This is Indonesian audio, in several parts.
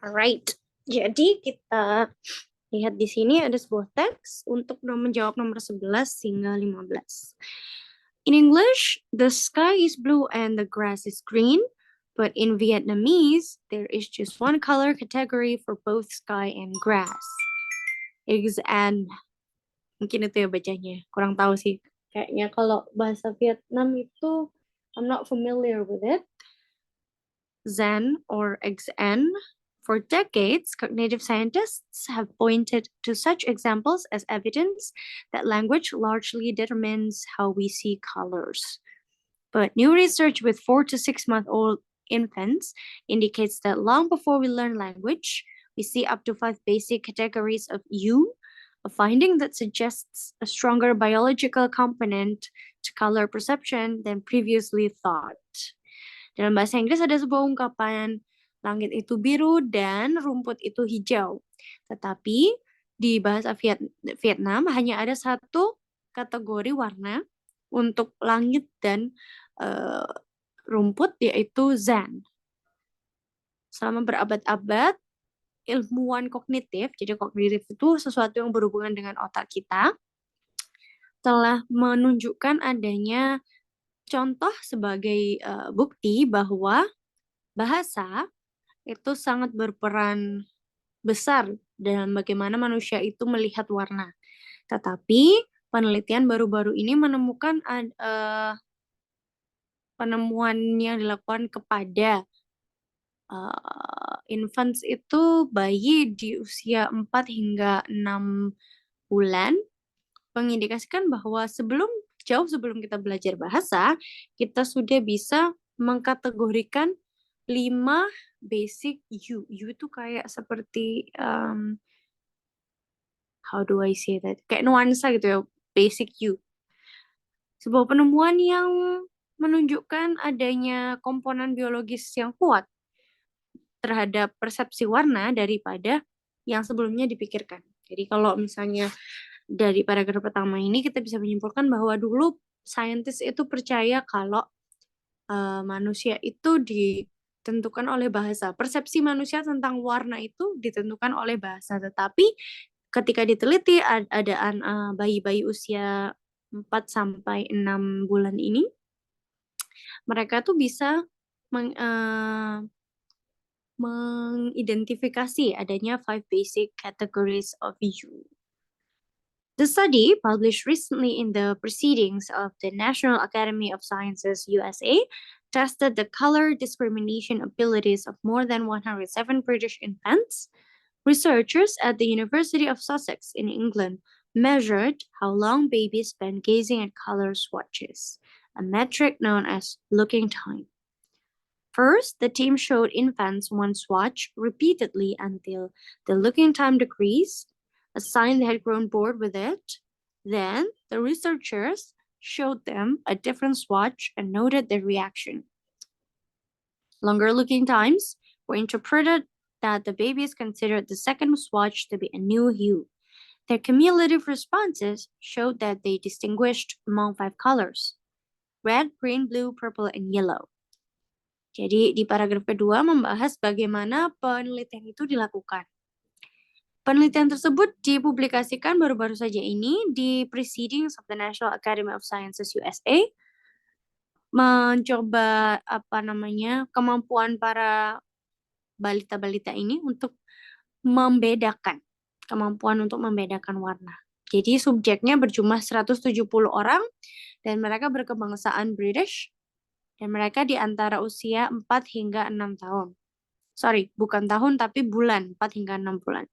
Alright, jadi kita lihat di sini ada sebuah teks untuk menjawab nomor 11 hingga 15. In English, the sky is blue and the grass is green, but in Vietnamese, there is just one color category for both sky and grass. Exan. Mungkin itu ya bacanya. Kurang tahu sih. Kayaknya kalau bahasa Vietnam itu I'm not familiar with it. Zen or XN. For decades, cognitive scientists have pointed to such examples as evidence that language largely determines how we see colors. But new research with 4 to 6 month old infants indicates that long before we learn language, we see up to 5 basic categories of hue, a finding that suggests a stronger biological component to color perception than previously thought. Dalam bahasa Inggris ada sebuah ungkapan, langit itu biru dan rumput itu hijau. Tetapi di bahasa Vietnam hanya ada satu kategori warna untuk langit dan rumput, yaitu Zan. Selama berabad-abad, ilmuwan kognitif, jadi kognitif itu sesuatu yang berhubungan dengan otak kita, telah menunjukkan adanya contoh sebagai bukti bahwa bahasa itu sangat berperan besar dalam bagaimana manusia itu melihat warna. Tetapi penelitian baru-baru ini menemukan penemuan yang dilakukan kepada infants itu bayi di usia 4 hingga 6 bulan mengindikasikan bahwa jauh sebelum kita belajar bahasa, kita sudah bisa mengkategorikan 5 basic hue. Hue itu kayak seperti how do I say that? Kayak nuansa gitu ya, basic hue. Sebuah penemuan yang menunjukkan adanya komponen biologis yang kuat terhadap persepsi warna daripada yang sebelumnya dipikirkan. Jadi kalau misalnya dari paragraf pertama ini kita bisa menyimpulkan bahwa dulu saintis itu percaya kalau manusia itu ditentukan oleh bahasa. Persepsi manusia tentang warna itu ditentukan oleh bahasa. Tetapi ketika diteliti adaan bayi-bayi usia 4 sampai 6 bulan ini, mereka tuh bisa mengidentifikasi adanya 5 basic categories of hue. The study, published recently in the Proceedings of the National Academy of Sciences, USA, tested the color discrimination abilities of more than 107 British infants. Researchers at the University of Sussex in England measured how long babies spend gazing at color swatches, a metric known as looking time. First, the team showed infants one swatch repeatedly until the looking time decreased, a sign they had grown bored with it. Then, the researchers showed them a different swatch and noted their reaction. Longer looking times were interpreted that the babies considered the second swatch to be a new hue. Their cumulative responses showed that they distinguished among 5 colors: red, green, blue, purple, and yellow. Jadi di paragraf kedua membahas bagaimana penelitian itu dilakukan. Penelitian tersebut dipublikasikan baru-baru saja ini di Proceedings of the National Academy of Sciences USA, mencoba kemampuan para balita-balita ini untuk kemampuan untuk membedakan warna. Jadi subjeknya berjumlah 170 orang dan mereka berkebangsaan British dan mereka di antara usia 4 hingga 6 tahun. Sorry, bukan tahun tapi bulan, 4 hingga 6 bulan.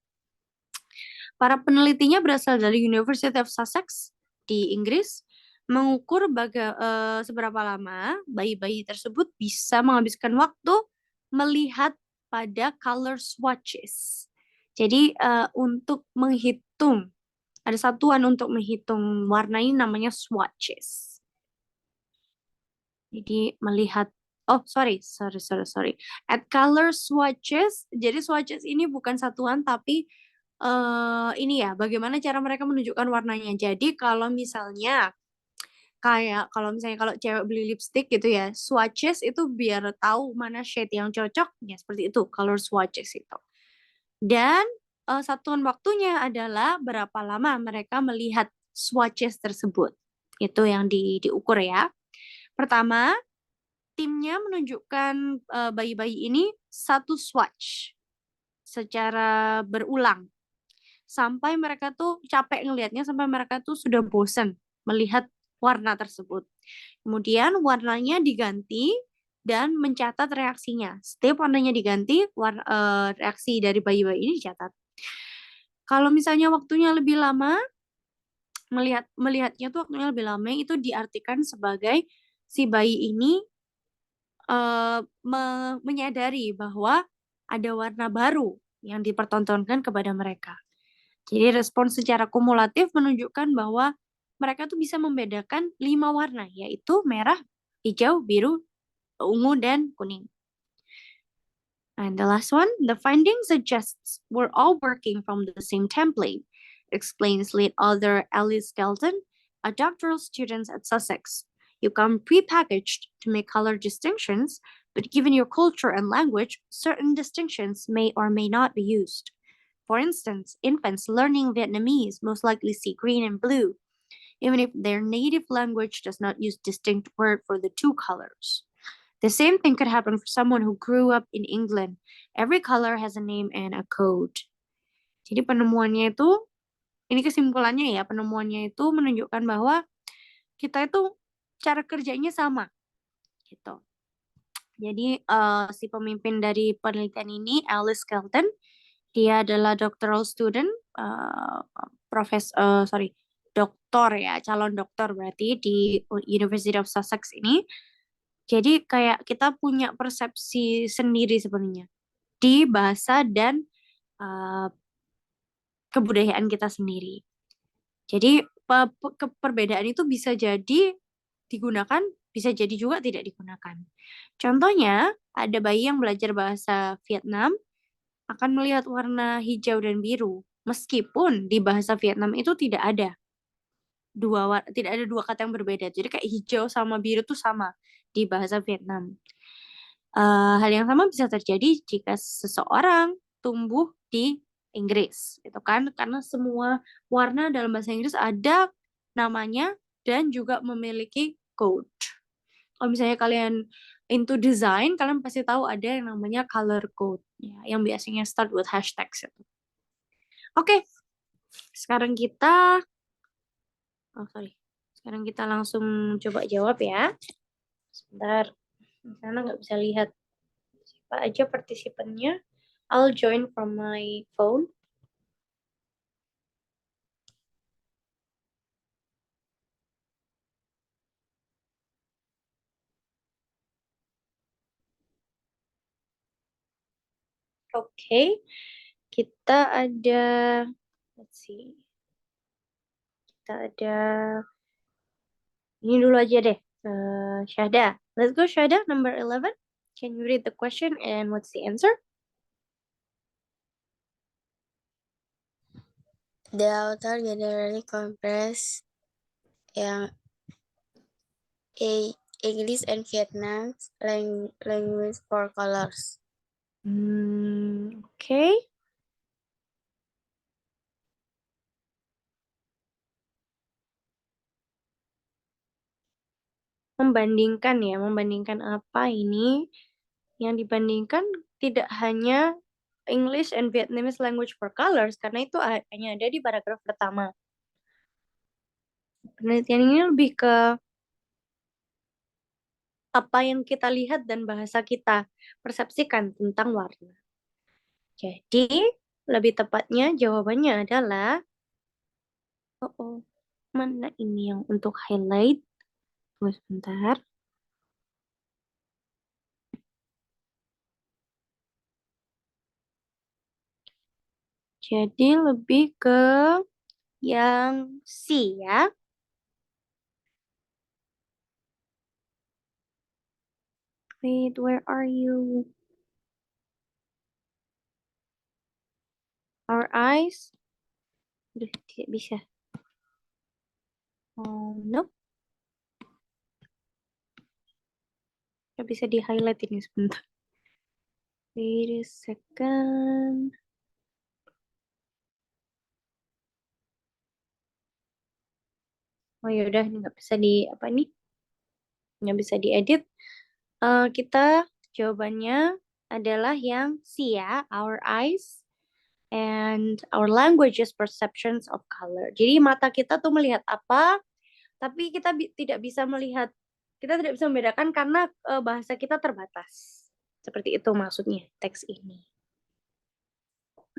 Para penelitinya berasal dari University of Sussex di Inggris, mengukur seberapa lama bayi-bayi tersebut bisa menghabiskan waktu melihat pada color swatches. Jadi untuk menghitung, ada satuan untuk menghitung warna ini namanya swatches. Jadi melihat, sorry. At color swatches, jadi swatches ini bukan satuan tapi ini ya, bagaimana cara mereka menunjukkan warnanya. Jadi kalau misalnya kalau cewek beli lipstick gitu ya, swatches itu biar tahu mana shade yang cocok, ya seperti itu color swatches itu. Dan satuan waktunya adalah berapa lama mereka melihat swatches tersebut. Itu yang diukur ya. Pertama, timnya menunjukkan bayi-bayi ini satu swatch secara berulang. Sampai mereka tuh capek ngelihatnya, sampai mereka tuh sudah bosan melihat warna tersebut. Kemudian warnanya diganti dan mencatat reaksinya. Setiap warnanya diganti, reaksi dari bayi-bayi ini dicatat. Kalau misalnya waktunya lebih lama, melihatnya tuh waktunya lebih lama, itu diartikan sebagai si bayi ini menyadari bahwa ada warna baru yang dipertontonkan kepada mereka. Jadi respon secara kumulatif menunjukkan bahwa mereka tuh bisa membedakan 5 warna, yaitu merah, hijau, biru, ungu, dan kuning. And the last one, the finding suggests we're all working from the same template, explains lead author Alice Skelton, a doctoral student at Sussex. You come prepackaged to make color distinctions, but given your culture and language, certain distinctions may or may not be used. For instance, infants learning Vietnamese most likely see green and blue, even if their native language does not use distinct word for the two colors. The same thing could happen for someone who grew up in England. Every color has a name and a code. Jadi penemuannya itu, ini kesimpulannya ya, penemuannya itu menunjukkan bahwa kita itu cara kerjanya sama, gitu. Jadi si pemimpin dari penelitian ini, Alice Skelton, dia adalah doctoral student, doktor ya, calon dokter berarti di University of Sussex ini. Jadi kayak kita punya persepsi sendiri sebenarnya di bahasa dan kebudayaan kita sendiri. Jadi perbedaan itu bisa jadi digunakan, bisa jadi juga tidak digunakan. Contohnya, ada bayi yang belajar bahasa Vietnam akan melihat warna hijau dan biru, meskipun di bahasa Vietnam itu tidak ada dua kata yang berbeda. Jadi kayak hijau sama biru tuh sama di bahasa Vietnam. Hal yang sama bisa terjadi jika seseorang tumbuh di Inggris, gitu kan? Karena semua warna dalam bahasa Inggris ada namanya dan juga memiliki code. Kalau misalnya kalian into design, kalian pasti tahu ada yang namanya color code, ya, yang biasanya start with hashtags itu. Oke, sekarang kita, sekarang kita langsung coba jawab ya. Sebentar, di sana nggak bisa lihat siapa aja partisipannya. I'll join from my phone. Oke, kita ada, let's see, kita ada, ini dulu aja deh, Syahda. Let's go Syahda, number 11. Can you read the question and what's the answer? The author generally compares English and Vietnam's language for colors. Okay. Membandingkan apa ini? Yang dibandingkan tidak hanya English and Vietnamese language for colors, karena itu hanya ada di paragraf pertama. Penelitian ini lebih ke apa yang kita lihat dan bahasa kita persepsikan tentang warna. Jadi, lebih tepatnya jawabannya adalah, mana ini yang untuk highlight? Tunggu sebentar. Jadi lebih ke yang C ya. Wait, where are you? Our eyes? Aduh, tidak bisa. Oh, nope. Nggak bisa di-highlight ini sebentar. Wait a second. Oh yaudah, ini nggak bisa nggak bisa diedit. Kita jawabannya adalah yang C ya, our eyes and our language's perceptions of color. Jadi mata kita tuh melihat apa, tapi kita tidak bisa melihat, kita tidak bisa membedakan karena bahasa kita terbatas. Seperti itu maksudnya teks ini.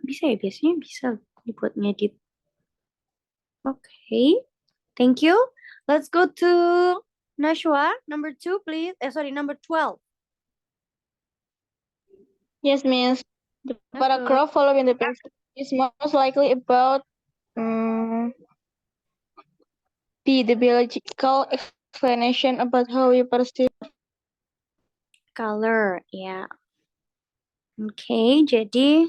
Bisa ya, biasanya bisa dibuat ngedit. Okay, thank you. Let's go to Nashwa, number 2, please. Number 12. Yes, Miss. The That's good. paragraph following the passage is most likely about B, the biological explanation about how we perceive. Color, ya. Oke, jadi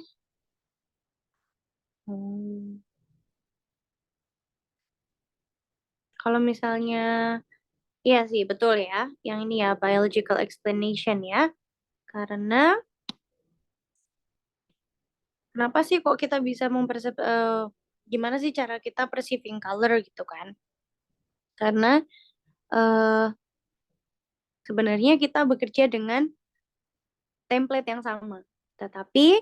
kalau misalnya, iya sih, betul ya. Yang ini ya, biological explanation ya. Karena, kenapa sih kok kita bisa gimana sih cara kita perceiving color gitu kan? Karena eh sebenarnya kita bekerja dengan template yang sama, tetapi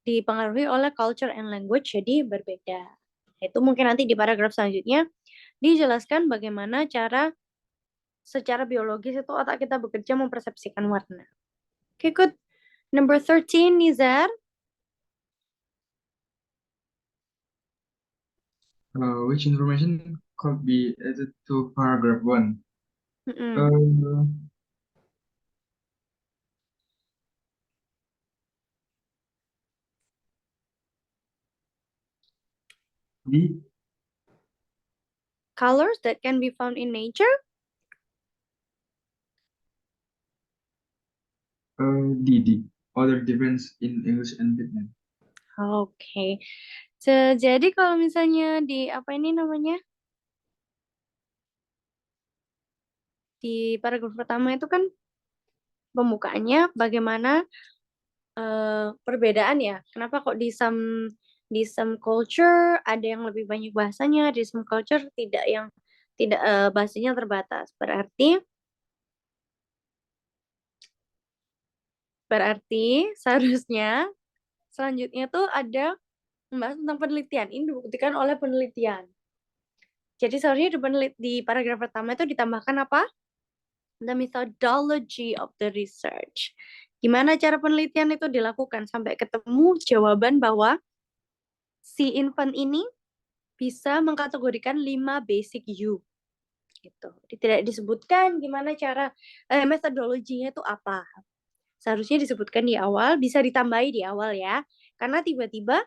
dipengaruhi oleh culture and language jadi berbeda. Itu mungkin nanti di paragraf selanjutnya dijelaskan bagaimana cara secara biologis itu otak kita bekerja mempersepsikan warna. Okay, good. Number 13, Nizar. Which information could be added to paragraph 1? D. Colors that can be found in nature. D. Other difference in English and Vietnam. Oke. Jadi kalau misalnya di apa ini namanya? Di paragraf pertama itu kan pembukaannya bagaimana perbedaan ya. Kenapa kok di some culture ada yang lebih banyak bahasanya, di some culture tidak bahasanya terbatas. Berarti seharusnya selanjutnya tuh ada membahas tentang penelitian. Ini dibuktikan oleh penelitian. Jadi seharusnya di paragraf pertama itu ditambahkan apa? The methodology of the research. Gimana cara penelitian itu dilakukan sampai ketemu jawaban bahwa si infant ini bisa mengkategorikan 5 basic U. Gitu. Tidak disebutkan gimana cara metodologinya itu apa. Seharusnya disebutkan di awal, bisa ditambahi di awal ya. Karena tiba-tiba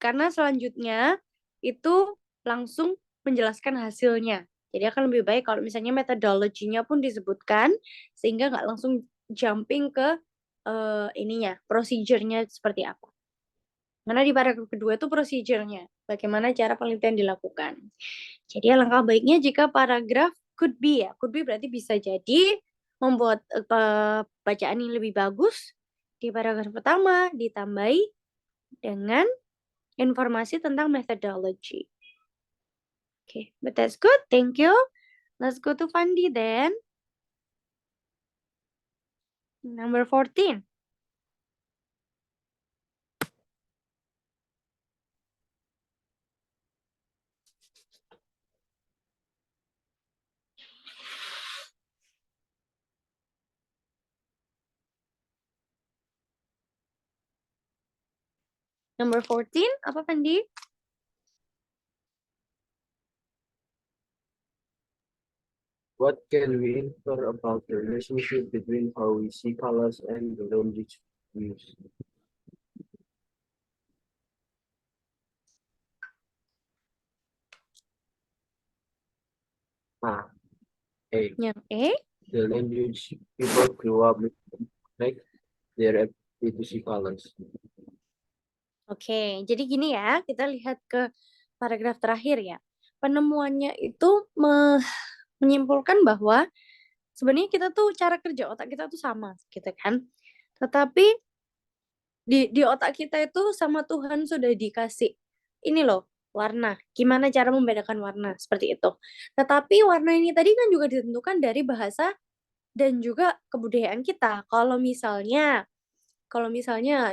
karena selanjutnya itu langsung menjelaskan hasilnya. Jadi akan lebih baik kalau misalnya metodologinya pun disebutkan sehingga nggak langsung jumping ke procedure-nya seperti apa. Karena di paragraf kedua itu procedure-nya, bagaimana cara penelitian dilakukan. Jadi alangkah baiknya jika paragraf could be ya, could be berarti bisa jadi membuat bacaan yang lebih bagus di paragraf pertama ditambahi dengan informasi tentang methodology. Okay, but that's good. Thank you. Let's go to Fandi then. Number 14. Number 14, apa Fandi? What can we infer about the relationship between how we see colors and the language we use? A. Yang E. The language people grew up with make their ability to see colors. Oke, jadi gini ya, kita lihat ke paragraf terakhir ya. Penemuannya itu menyimpulkan bahwa sebenarnya kita tuh cara kerja otak kita tuh sama gitu kan. Tetapi di otak kita itu sama Tuhan sudah dikasih ini loh, warna. Gimana cara membedakan warna? Seperti itu. Tetapi warna ini tadi kan juga ditentukan dari bahasa dan juga kebudayaan kita. Kalau misalnya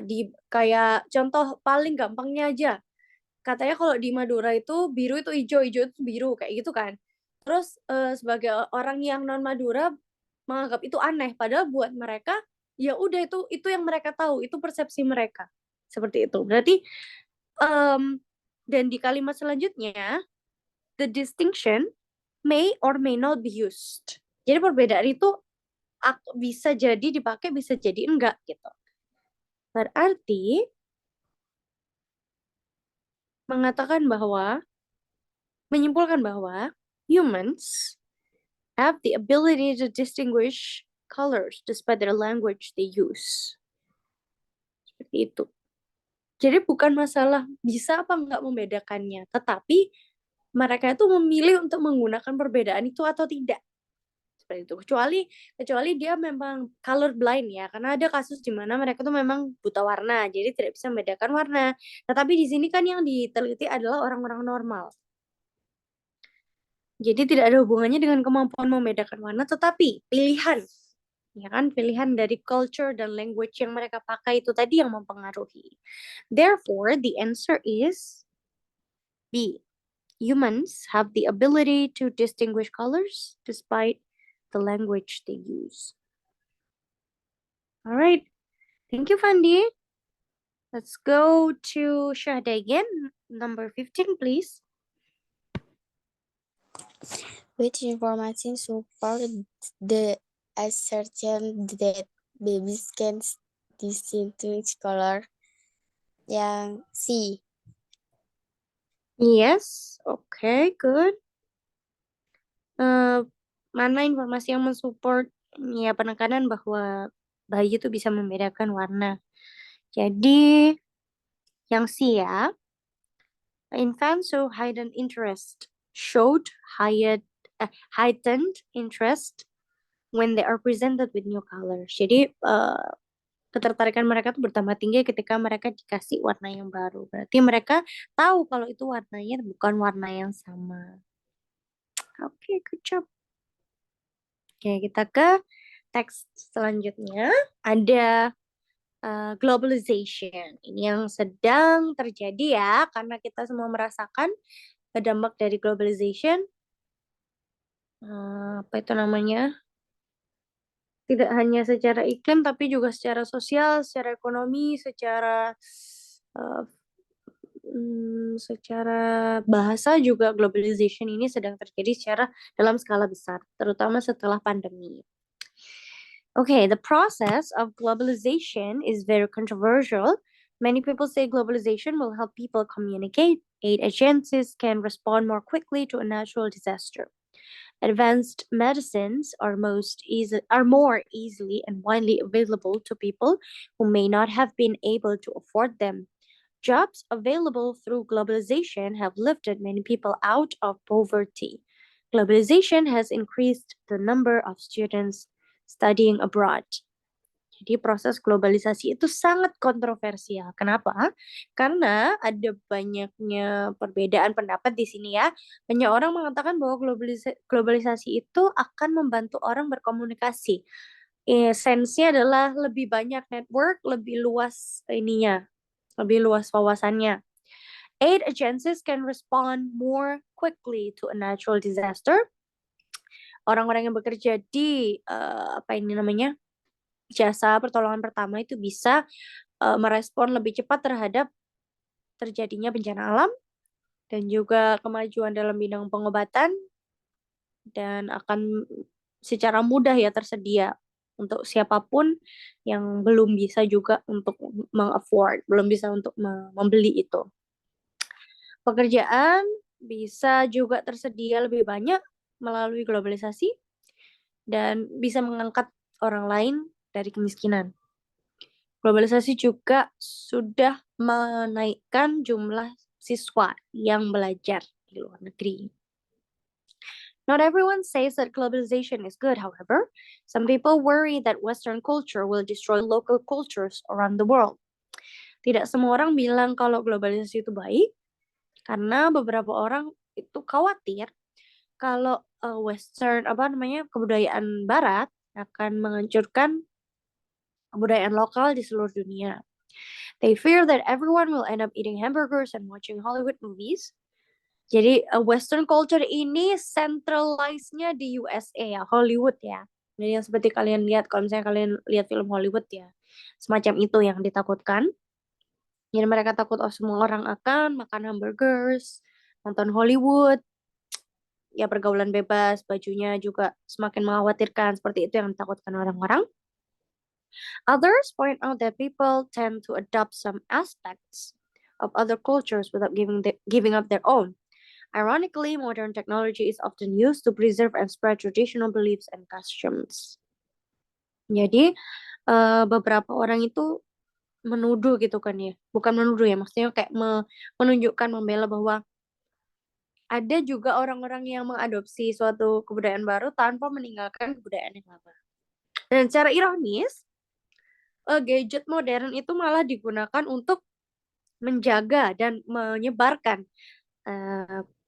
di kayak contoh paling gampangnya aja, katanya kalau di Madura itu biru itu hijau, hijau itu biru kayak gitu kan. Terus sebagai orang yang non Madura menganggap itu aneh, padahal buat mereka ya udah itu yang mereka tahu, itu persepsi mereka. Seperti itu. Berarti dan di kalimat selanjutnya, the distinction may or may not be used. Jadi perbedaan itu bisa jadi dipakai, bisa jadi enggak gitu. Berarti menyimpulkan bahwa humans have the ability to distinguish colors despite their language they use. Seperti itu. Jadi bukan masalah bisa apa enggak membedakannya, tetapi mereka itu memilih untuk menggunakan perbedaan itu atau tidak. Seperti itu. Kecuali dia memang color blind ya, karena ada kasus di mana mereka tuh memang buta warna, jadi tidak bisa membedakan warna. Tetapi di sini kan yang diteliti adalah orang-orang normal. Jadi tidak ada hubungannya dengan kemampuan membedakan warna, tetapi pilihan, ya kan, pilihan dari culture dan language yang mereka pakai itu tadi yang mempengaruhi. Therefore, the answer is B. Humans have the ability to distinguish colors despite the language they use. All right. Thank you, Fandi. Let's go to Shahda again. Number 15, please. Which information support the assertion that babies can distinguish color? Yang C. Yes. Okay, good. Mana informasi yang mensupport ya penekanan bahwa bayi itu bisa membedakan warna. Jadi yang C ya. Infants who heightened interest showed heightened interest when they are presented with new colors. Jadi ketertarikan mereka tuh bertambah tinggi ketika mereka dikasih warna yang baru. Berarti mereka tahu kalau itu warnanya bukan warna yang sama. Oke, good job. Oke, kita ke teks selanjutnya. Ada globalization. Ini yang sedang terjadi ya, karena kita semua merasakan dampak dari globalization. Apa itu namanya? Tidak hanya secara iklim, tapi juga secara sosial, secara ekonomi, secara bahasa juga globalization ini sedang terjadi secara dalam skala besar, terutama setelah pandemi. Okay, the process of globalization is very controversial. Many people say globalization will help people communicate. Aid agencies can respond more quickly to a natural disaster. Advanced medicines are more easily and widely available to people who may not have been able to afford them. Jobs available through globalization have lifted many people out of poverty. Globalization has increased the number of students studying abroad. Jadi proses globalisasi itu sangat kontroversial. Kenapa? Karena ada banyaknya perbedaan pendapat di sini ya. Banyak orang mengatakan bahwa globalisasi itu akan membantu orang berkomunikasi. Sense-nya adalah lebih banyak network, lebih luas wawasannya. Aid agencies can respond more quickly to a natural disaster. Orang-orang yang bekerja di jasa pertolongan pertama itu bisa merespon lebih cepat terhadap terjadinya bencana alam dan juga kemajuan dalam bidang pengobatan, dan akan secara mudah ya tersedia untuk siapapun yang belum bisa juga untuk belum bisa untuk membeli itu. Pekerjaan bisa juga tersedia lebih banyak melalui globalisasi dan bisa mengangkat orang lain dari kemiskinan. Globalisasi juga sudah menaikkan jumlah siswa yang belajar di luar negeri. Not everyone says that globalization is good, however. Some people worry that Western culture will destroy local cultures around the world. Tidak semua orang bilang kalau globalisasi itu baik, Karena beberapa orang itu khawatir kalau kebudayaan Barat akan menghancurkan kebudayaan lokal di seluruh dunia. They fear that everyone will end up eating hamburgers and watching Hollywood movies. Jadi Western culture ini centralize-nya di USA ya, Hollywood ya. Jadi yang seperti kalian lihat kalau misalnya kalian lihat film Hollywood ya, semacam itu yang ditakutkan. Jadi mereka takut semua orang akan makan hamburgers, nonton Hollywood, ya pergaulan bebas, bajunya juga semakin mengkhawatirkan, seperti itu yang ditakutkan orang-orang. Others point out that people tend to adopt some aspects of other cultures without giving up their own. Ironically, modern technology is often used to preserve and spread traditional beliefs and customs. Jadi, beberapa orang itu menuduh gitu kan ya. Bukan menuduh ya, maksudnya kayak menunjukkan, membela bahwa ada juga orang-orang yang mengadopsi suatu kebudayaan baru tanpa meninggalkan kebudayaan yang lama. Dan secara ironis, gadget modern itu malah digunakan untuk menjaga dan menyebarkan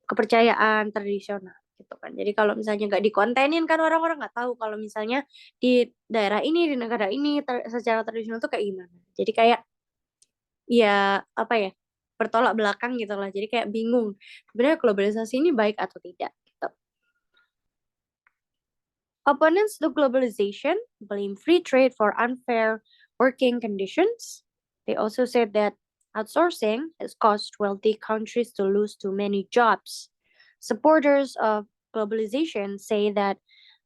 kepercayaan tradisional gitu kan. Jadi kalau misalnya nggak dikontenin kan orang-orang nggak tahu kalau misalnya di daerah ini, di negara ini secara tradisional tuh kayak gimana. Jadi kayak ya apa ya, bertolak belakang gitu lah. Jadi kayak bingung sebenarnya globalisasi ini baik atau tidak gitu. Opponents to globalization blame free trade for unfair working conditions. They also said that outsourcing has caused wealthy countries to lose too many jobs. Supporters of globalization say that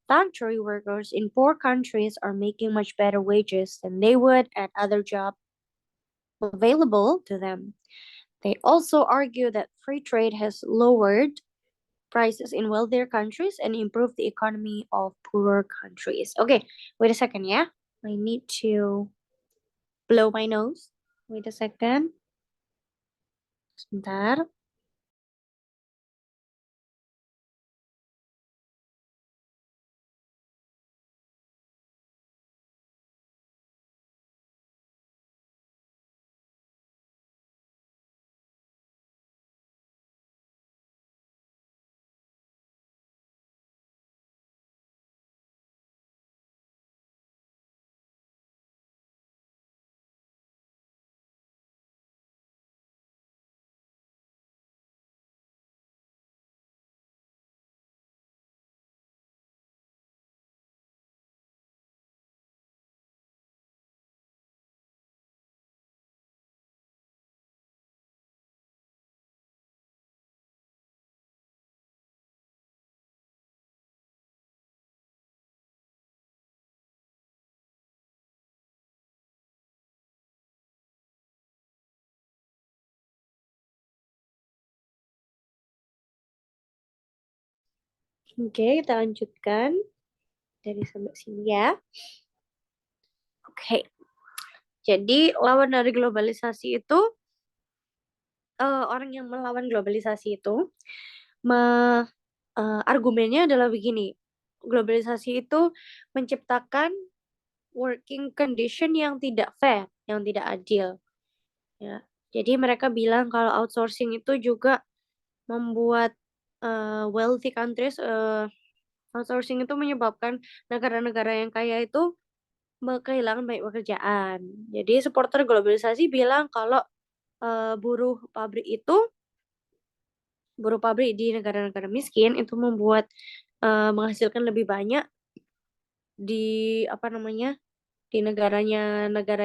factory workers in poor countries are making much better wages than they would at other jobs available to them. They also argue that free trade has lowered prices in wealthier countries and improved the economy of poorer countries. Okay, wait a second, yeah? I need to blow my nose. Wait a second. Sebentar. Oke, kita lanjutkan dari sampai sini ya. Oke. Jadi lawan dari globalisasi itu orang yang melawan globalisasi itu argumennya adalah begini. Globalisasi itu menciptakan working condition yang tidak fair, yang tidak adil. Ya. Jadi mereka bilang kalau outsourcing itu juga membuat wealthy countries outsourcing itu menyebabkan negara-negara yang kaya itu kehilangan banyak pekerjaan. Jadi supporter globalisasi bilang kalau buruh pabrik di negara-negara miskin itu membuat menghasilkan lebih banyak di di negara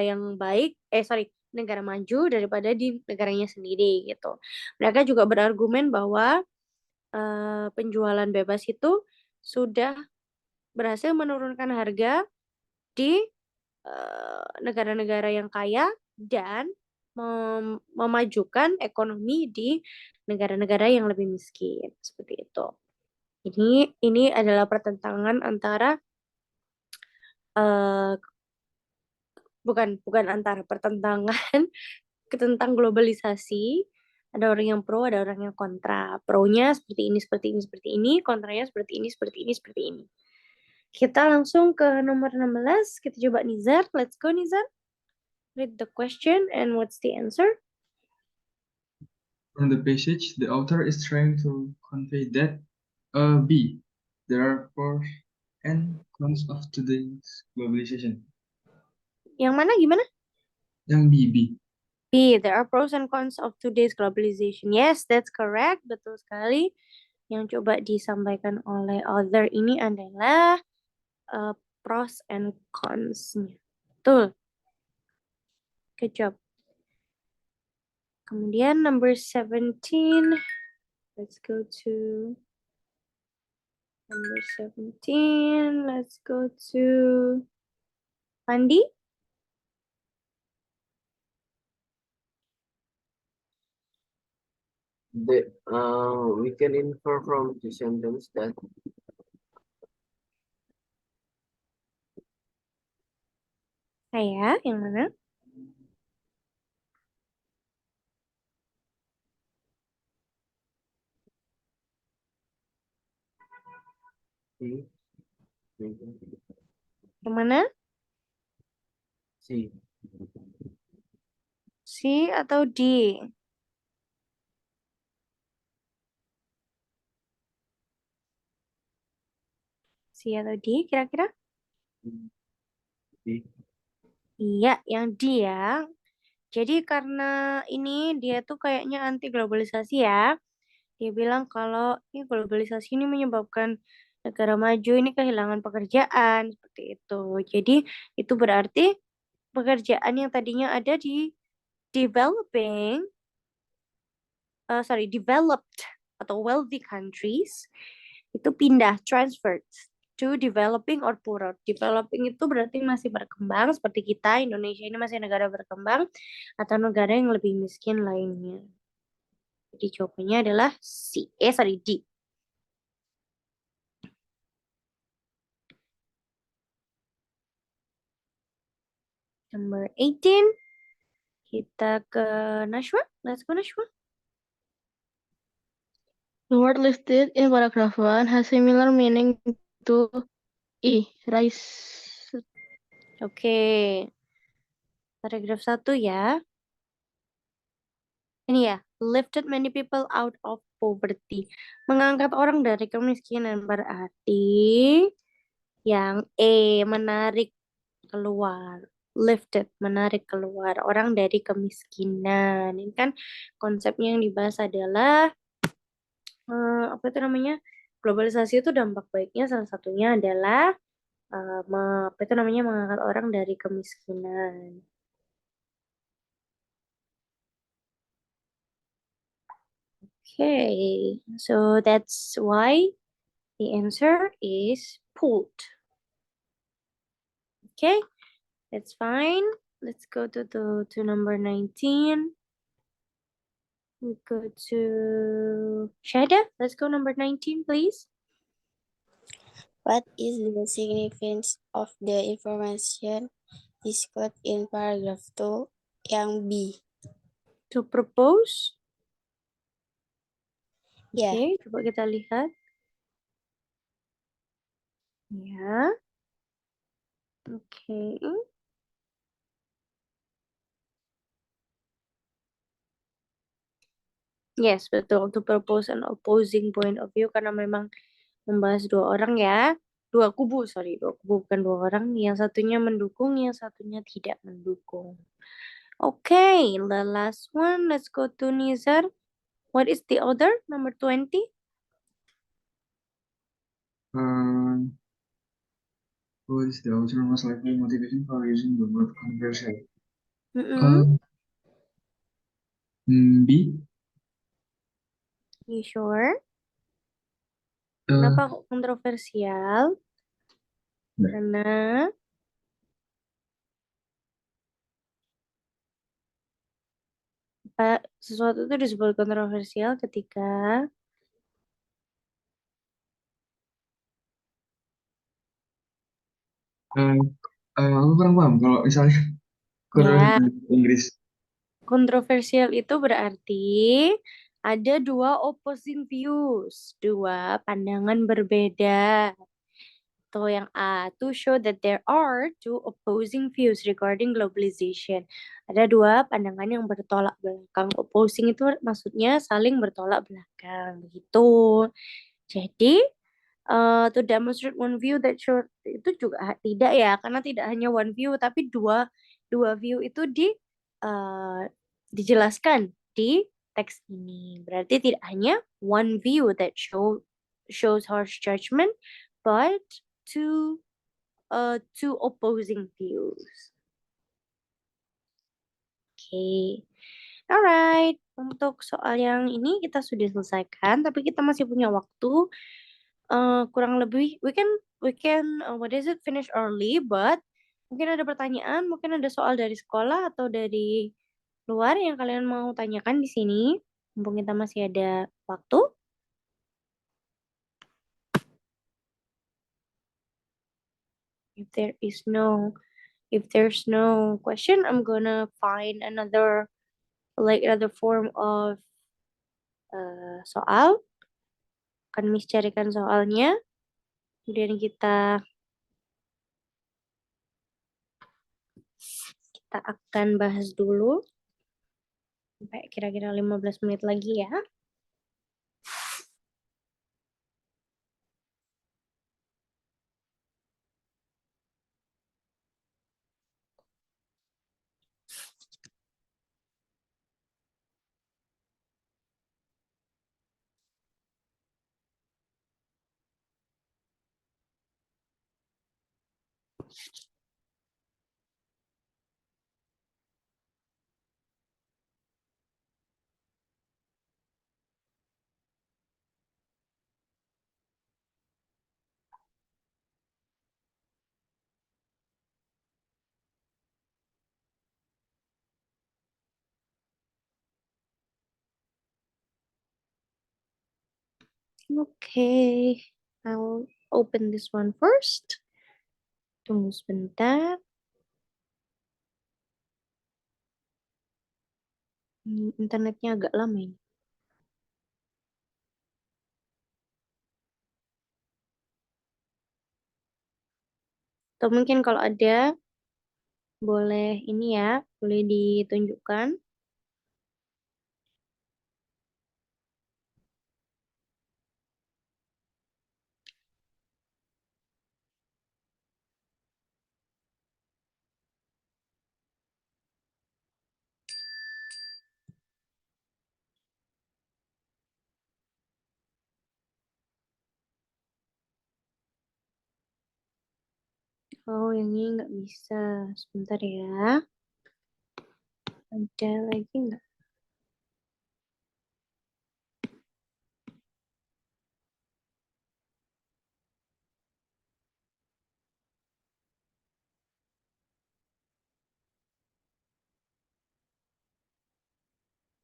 yang baik, negara maju daripada di negaranya sendiri gitu. Mereka juga berargumen bahwa penjualan bebas itu sudah berhasil menurunkan harga di negara-negara yang kaya dan memajukan ekonomi di negara-negara yang lebih miskin, seperti itu. Ini adalah pertentangan antara pertentangan tentang globalisasi. Ada orang yang pro, ada orang yang kontra. Pro-nya seperti ini, seperti ini, seperti ini. Kontranya seperti ini, seperti ini, seperti ini. Kita langsung ke nomor 16. Kita coba Nizar. Let's go, Nizar. Read the question and what's the answer? From the passage, the author is trying to convey that B. There are pros and cons of today's globalization. Yang mana gimana? Yang B. B. There are pros and cons of today's globalization. Yes, that's correct. Betul sekali. Yang coba disampaikan oleh author ini adalah pros and cons-nya. Betul. Good job. Kemudian number 17. Let's go to number 17. Let's go to Pandi. We can infer from the sentence that Saya, yang mana? C. Yang mana? C. C atau D? C atau D kira-kira? D. Iya, yang D ya. Jadi karena ini dia tuh kayaknya anti globalisasi ya. Dia bilang kalau ini globalisasi ini menyebabkan negara maju ini kehilangan pekerjaan seperti itu. Jadi itu berarti pekerjaan yang tadinya ada di developed atau wealthy countries itu pindah, transferred to developing or poorer. Developing itu berarti masih berkembang seperti kita, Indonesia ini masih negara berkembang atau negara yang lebih miskin lainnya. Jadi jawabannya adalah D. Number 18. Kita ke Nashwa. Let's go Nashwa. The word listed in paragraph 1 has similar meaning to E. Rise. Oke. Paragraf 1 ya. Ini ya. Lifted many people out of poverty. Mengangkat orang dari kemiskinan berarti yang E, menarik keluar. Lifted, menarik keluar orang dari kemiskinan. Ini kan konsepnya yang dibahas adalah apa itu namanya? Globalisasi itu dampak baiknya salah satunya adalah apa itu namanya, mengangkat orang dari kemiskinan. Okay, so that's why the answer is pulled. Okay, that's fine. Let's go to number 19. We go to Shada. Let's go number 19, please. What is the significance of the information disclosed in paragraph 2 yang B? To propose. Ya. Oke, coba kita lihat. Ya. Oke. Yes, betul. To propose an opposing point of view karena memang membahas dua orang ya. Dua kubu bukan dua orang. Yang satunya mendukung, yang satunya tidak mendukung. Okay, the last one. Let's go to Nizar. What is the other? Number 20. What is the author most likely motivation for using the word controversial? B. You sure? Kenapa kok kontroversial? Karena sesuatu itu disebut kontroversial ketika aku kurang paham kalau misalnya ya, Inggris. kontroversial itu berarti ada dua opposing views, dua pandangan berbeda. Tuh yang A, to show that there are two opposing views regarding globalization. Ada dua pandangan yang bertolak belakang. Opposing itu maksudnya saling bertolak belakang, begitu. Jadi, to demonstrate one view that show itu juga tidak ya, karena tidak hanya one view, tapi dua view itu dijelaskan di teks ini. Berarti tidak hanya one view that shows harsh judgment, but two opposing views. Oke. Alright, untuk soal yang ini kita sudah selesaikan, tapi kita masih punya waktu kurang lebih what is it, finish early, but mungkin ada pertanyaan, mungkin ada soal dari sekolah atau dari luar yang kalian mau tanyakan di sini. Mumpung kita masih ada waktu. If there's no question, I'm gonna find another form of soal. Akan Miss carikan soalnya. Kemudian kita akan bahas dulu sampai kira-kira 15 menit lagi ya. Okay, I'll open this one first. Tunggu sebentar. Internetnya agak lama ini. Atau mungkin kalau ada, boleh ini ya, boleh ditunjukkan. Oh, yang ini nggak bisa. Sebentar ya. Ada lagi nggak?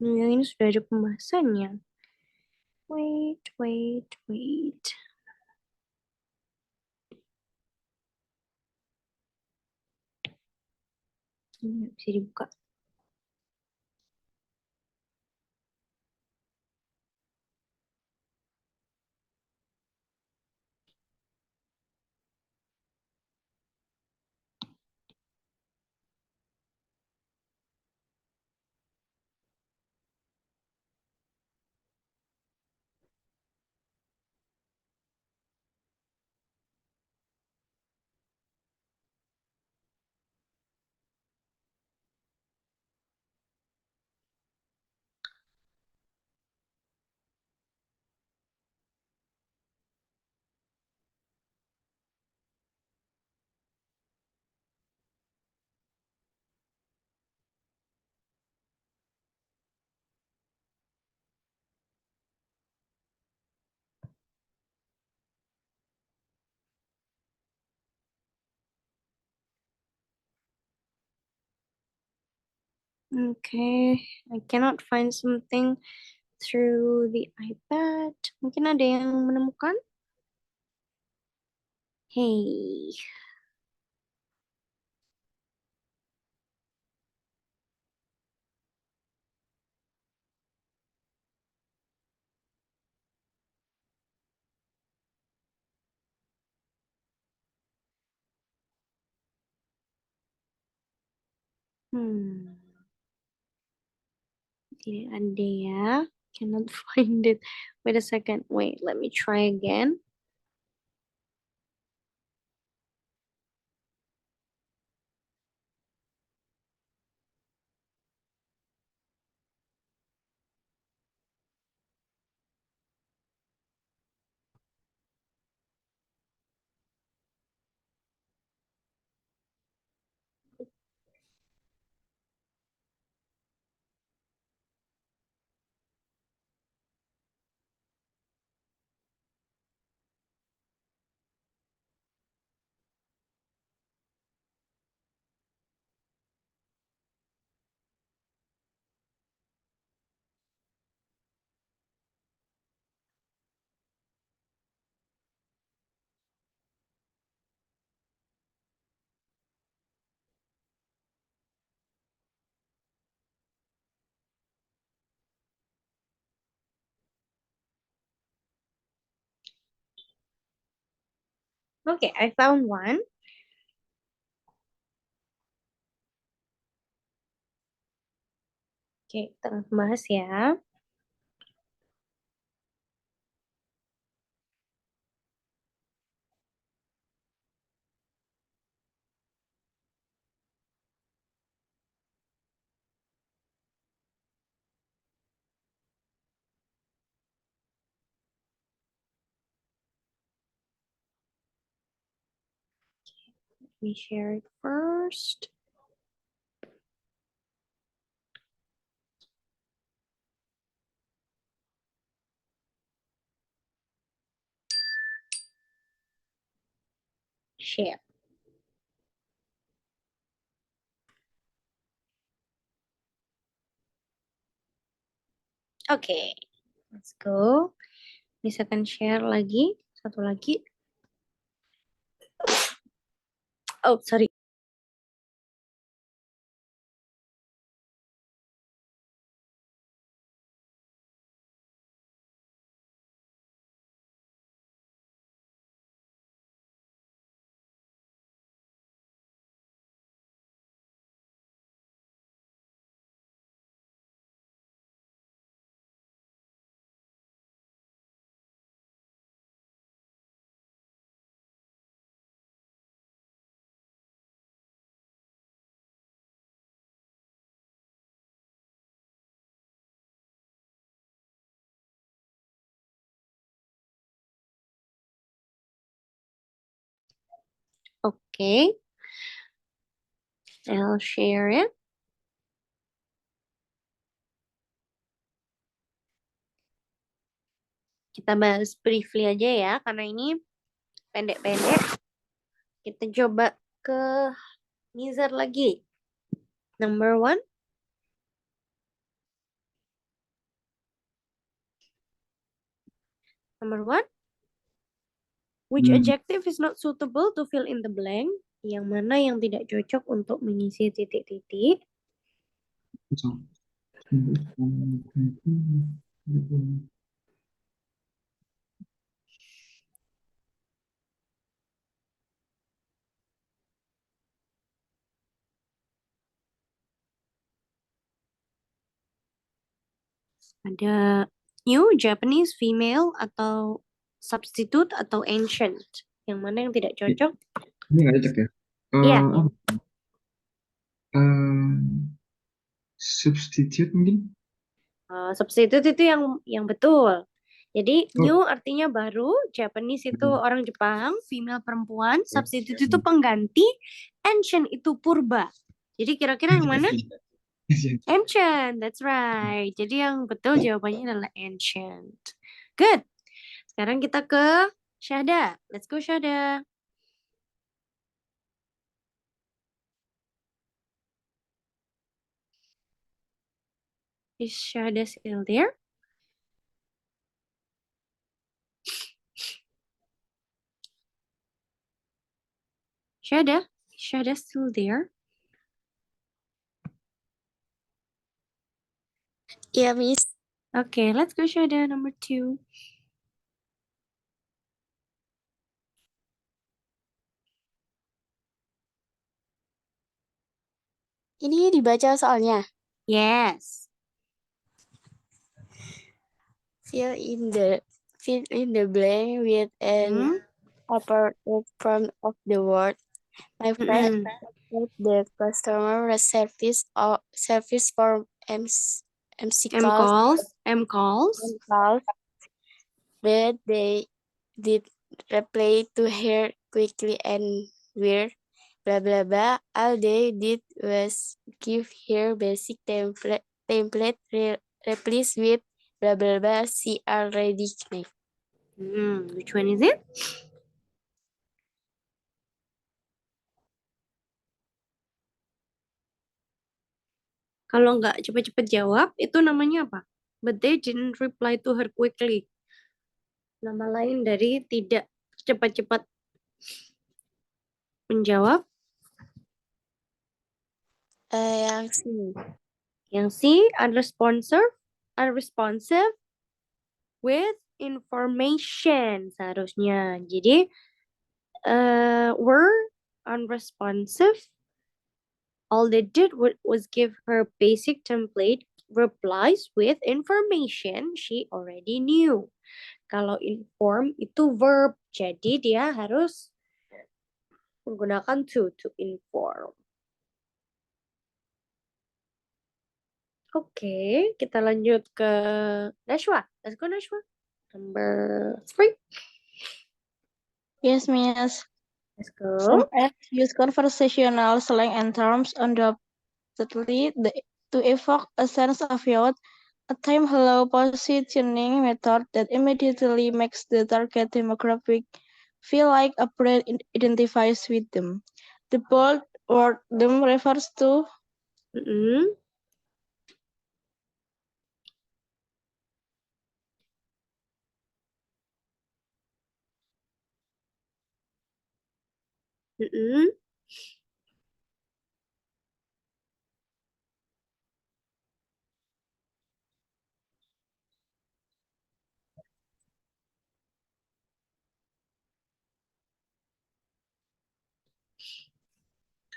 Yang ini sudah ada pembahasannya. Wait. Ini nggak bisa dibuka. Okay, I cannot find something through the iPad. Mungkin ada yang menemukan? Hey. Hmm. Tidak ada ya. Cannot find it. Wait a second. Wait, let me try again. Okay, I found one. Oke, kita bahas ya. Let me share it first. Share. Oke, let's go. Misalkan share lagi, satu lagi. Oh, sorry. Oke, I'll share it. Kita bahas briefly aja ya, karena ini pendek-pendek. Kita coba ke Nizar lagi. Number 1. Number 1. Which adjective is not suitable to fill in the blank? Yang mana yang tidak cocok untuk mengisi titik-titik? So, Ada new, Japanese, female, atau substitute, atau ancient. Yang mana yang tidak cocok? ini nggak cocok ya? Iya. Substitute mungkin? Substitute itu yang betul. Jadi new artinya baru, Japanese itu orang Jepang, female perempuan, substitute itu pengganti, ancient itu purba. Jadi kira-kira yang mana? Ancient, that's right. Jadi yang betul jawabannya adalah ancient. Good. Sekarang kita ke Syahda. Let's go Syahda. Is Syahda still there? Syahda? Is Syahda still there? Yeah, Miss. Okay, let's go Syahda, number 2. Ini dibaca soalnya. Yes. Fill in the blank with an appropriate form of the word. My friend Mm-mm. at the customer service for MC calls, M calls. but they did reply to her quickly and weird. Blah blah blah. All they did was give her basic template replies with blah blah blah. She already knew. Which one is it? Kalau nggak cepet-cepet jawab, itu namanya apa? But they didn't reply to her quickly. Nama lain dari tidak cepat-cepat menjawab. Yang C. Yang C, unresponsive with information seharusnya. Jadi, were unresponsive. All they did was give her basic template replies with information she already knew. Kalau inform itu verb, jadi dia harus menggunakan to inform. Oke, kita lanjut ke Nashwa. Let's go, Nashwa. Number 3. Yes, Miss. Let's go. Some apps use conversational slang and terms undoubtedly to evoke a sense of youth. A time hello positioning method that immediately makes the target demographic feel like a brand identifies with them. The bold word them refers to Mm-mm. Mm-mm.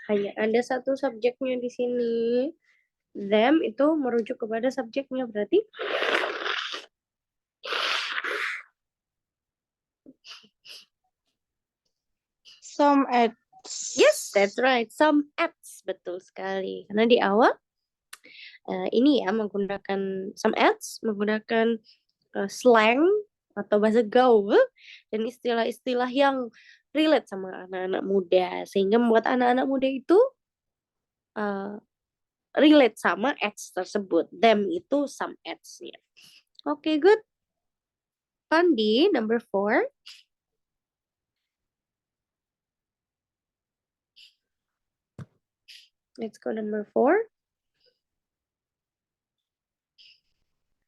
Hanya ada satu subjeknya di sini. Them itu merujuk kepada subjeknya, berarti some ads. yes, that's right. Some ads, betul sekali. Karena di awal ini ya menggunakan some ads, menggunakan slang atau bahasa gaul dan istilah-istilah yang relate sama anak-anak muda sehingga membuat anak-anak muda itu relate sama ads tersebut. Them itu some ads-nya. Oke, good. Pandi, number 4. Let's go number 4.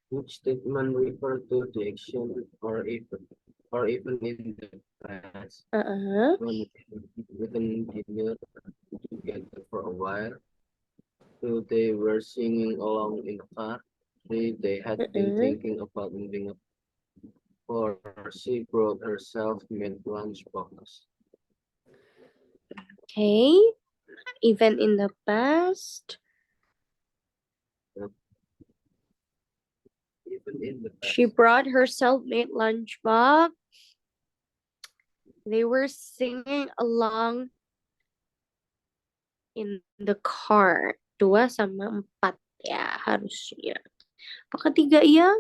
Which statement refer to the action or even in the past when with an engineer together for a while. So they were singing along in the car. They had been thinking about moving up, or she brought herself made lunchbox. Okay. Event in the past. Even in the past. She brought herself made lunchbox. They were singing along in the car. 2 sama 4 ya harusnya. Apa ketiga ya?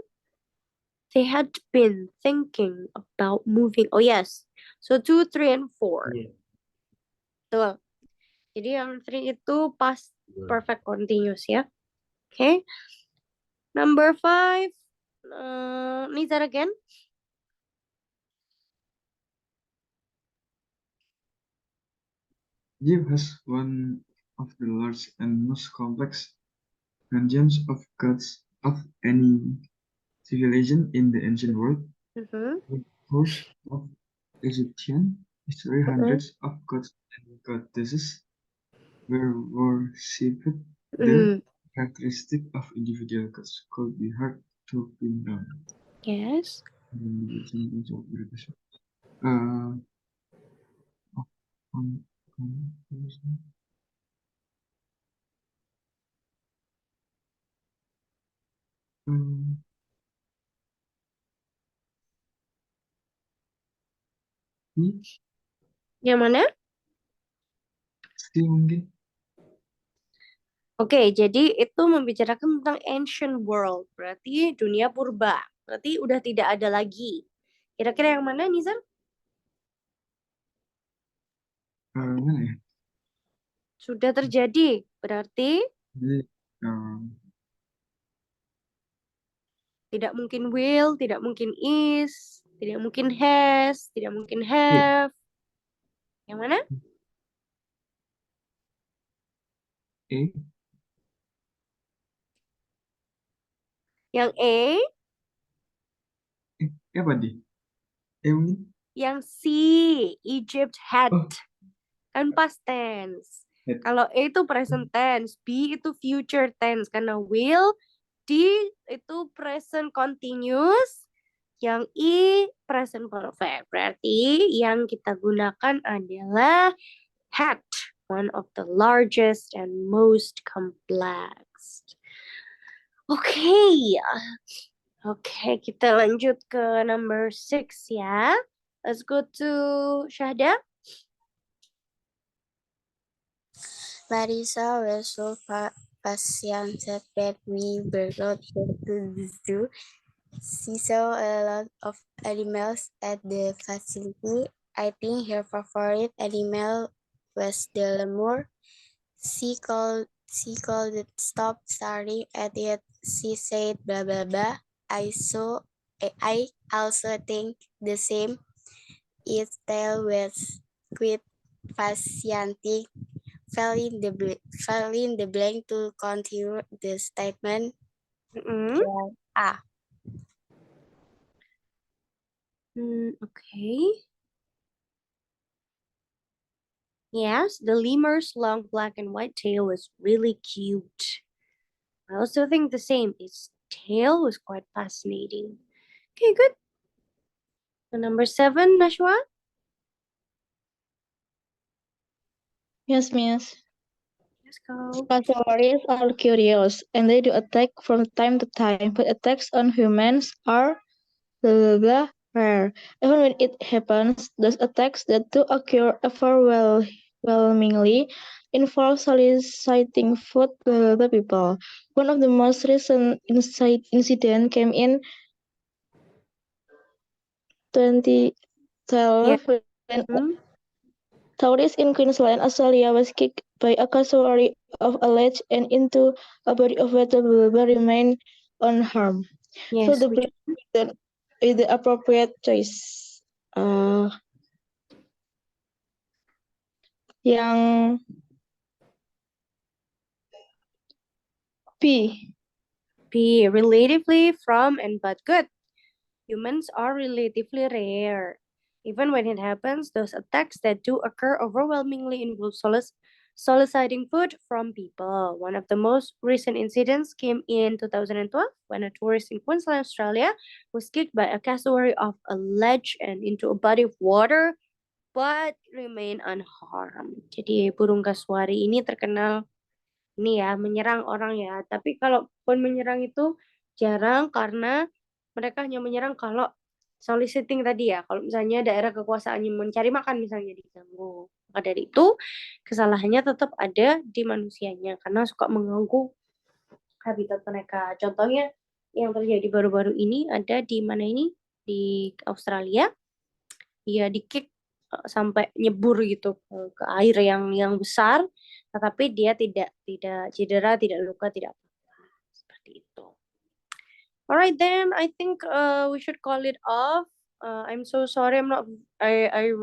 They had been thinking about moving. Oh yes. So 2, 3, and 4. Yeah. Tuh. Jadi yang 3 itu past perfect continuous ya. Okay. Number 5. Need that again? Egypt has one of the largest and most complex pantheons of gods of any civilization in the ancient world. Mm-hmm. In the course of Egyptian history, hundreds of gods and goddesses were worshipped. The characteristic of individual gods could be hard to pin down. Yes. Hmm, C, Yang mana? C mungkin. Oke, jadi itu membicarakan tentang ancient world, berarti dunia purba. Berarti udah tidak ada lagi. Kira-kira yang mana, Nizar? Mana ya? Sudah terjadi. Berarti Jadi, tidak mungkin will, tidak mungkin is, tidak mungkin has, tidak mungkin E, have. Yang mana? E, Yang A, apa di? E mungkin. yang C, Egypt had. Oh, Kan past tense. had. Kalau A itu present tense, B itu future tense. Karena will, D itu present continuous, yang I present perfect. Berarti yang kita gunakan adalah had, one of the largest and most complex. Oke, kita lanjut ke number 6 ya. Let's go to Syahda. Marisa was so patient that we brought her to the zoo. She saw a lot of animals at the facility. I think her favorite animal was the lemur. She called it, stop staring at it. She said blah blah blah. I also think the same. Its tail was quite fascinating. Fill in the blank to continue the statement. A. Okay. Yes, the lemur's long black and white tail was really cute. I also think the same. Its tail was quite fascinating. Okay, good. So number 7, Nashwa. Yes, Miss. Let's go. Cassowaries are curious, and they do attack from time to time, but attacks on humans are blah blah blah rare. Even when it happens, those attacks that do occur overwhelmingly involve soliciting food by the people. One of the most recent incidents came in 2012 when Hmm? tourist in Queensland, Australia was kicked by a cassowary of a ledge and into a body of water but remained unharmed. So Yes, the which player is the appropriate choice. Yang B. B, relatively from and but good. Humans are relatively rare. Even when it happens, those attacks that do occur overwhelmingly involve soliciting food from people. One of the most recent incidents came in 2012 when a tourist in Queensland, Australia was kicked by a cassowary off a ledge and into a body of water but remain unharmed. Jadi burung kasuari ini terkenal ini ya menyerang orang ya. Tapi kalaupun menyerang itu jarang karena mereka hanya menyerang kalau soliciting tadi ya. Kalau misalnya daerah kekuasaannya mencari makan misalnya diganggu. Maka dari itu kesalahannya tetap ada di manusianya karena suka mengganggu habitat mereka. Contohnya yang terjadi baru-baru ini ada di mana ini? Di Australia. Dia di-kick sampai nyebur gitu ke air yang besar, tetapi dia tidak cedera, tidak luka, tidak apa-apa. Seperti itu. Alright then, I think we should call it off. I'm so sorry, I'm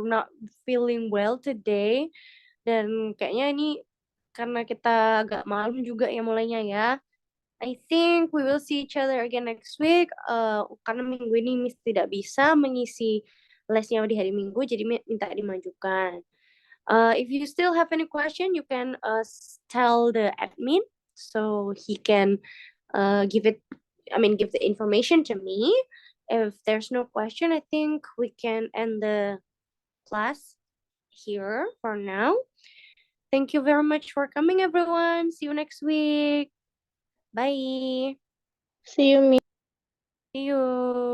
not feeling well today. Dan kayaknya ini karena kita agak malam juga ya mulainya ya. I think we will see each other again next week. Karena minggu ini Miss tidak bisa mengisi lesnya di hari Minggu, jadi minta dimajukan. If you still have any question, you can tell the admin so he can give the information to me. If there's no question, I think we can end the class here for now. Thank you very much for coming, everyone. See you next week. Bye. See you, Miss. See you.